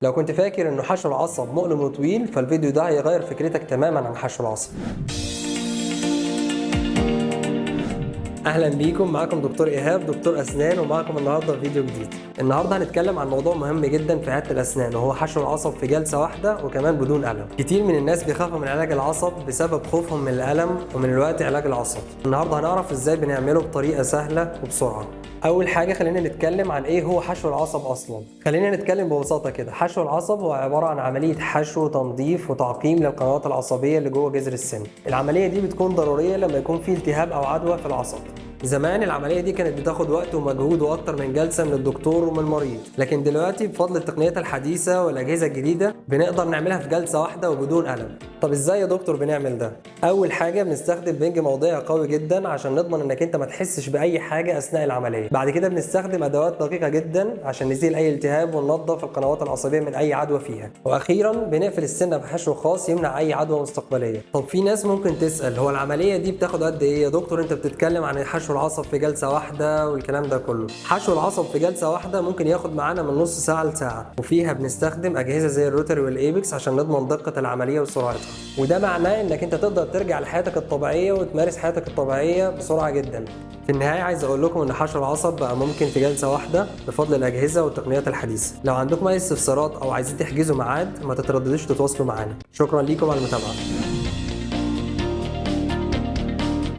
لو كنت فاكر انه حشو العصب مؤلم وطويل، فالفيديو ده هيغير فكرتك تماما عن حشو العصب. اهلا بيكم، معاكم دكتور ايهاب، دكتور اسنان، ومعاكم النهارده في فيديو جديد. النهارده هنتكلم عن موضوع مهم جدا في عياده الاسنان، وهو حشو العصب في جلسه واحده وكمان بدون الم. كتير من الناس بيخافوا من علاج العصب بسبب خوفهم من الالم ومن الوقت علاج العصب. النهارده هنعرف ازاي بنعمله بطريقه سهله وبسرعه. اول حاجه خلينا نتكلم عن ايه هو حشو العصب اصلا. خلينا نتكلم ببساطه كده. حشو العصب هو عباره عن عمليه حشو، تنظيف وتعقيم للقنوات العصبيه اللي جوه جذر السن. العمليه دي بتكون ضروريه لما يكون في التهاب او عدوى في العصب. زمان العملية دي كانت بتاخد وقت ومجهود وأكتر من جلسة من الدكتور ومن المريض، لكن دلوقتي بفضل التقنيات الحديثة والأجهزة الجديدة بنقدر نعملها في جلسة واحدة وبدون ألم. طب إزاي يا دكتور بنعمل ده؟ أول حاجة بنستخدم بنج موضعي قوي جدا عشان نضمن إنك أنت ما تحسش بأي حاجة أثناء العملية. بعد كده بنستخدم أدوات دقيقة جدا عشان نزيل أي التهاب وننظف القنوات العصبية من أي عدوى فيها. وأخيرا بنقفل السنة بحشو خاص يمنع أي عدوى مستقبلية. طب في ناس ممكن تسأل، هو العملية دي بتاخد قد إيه يا دكتور؟ أنت بتتكلم عن حشو العصب في جلسة واحدة والكلام ده كله. حشو العصب في جلسة واحدة ممكن ياخد معانا من نص ساعة لساعة، وفيها بنستخدم أجهزة زي الروتري والإيبكس عشان نضمن دقة العملية وسرعتها. وده معناه إنك أنت تقدر ترجع لحياتك الطبيعية وتمارس حياتك الطبيعية بسرعة جدا. في النهاية عايز أقول لكم إن حشو العصب بقى ممكن في جلسة واحدة بفضل الأجهزة والتقنيات الحديثة. لو عندكم أي استفسارات أو عايزين تحجزوا ميعاد ما تترددوش تتواصلوا معانا. شكرا ليكم على المتابعة.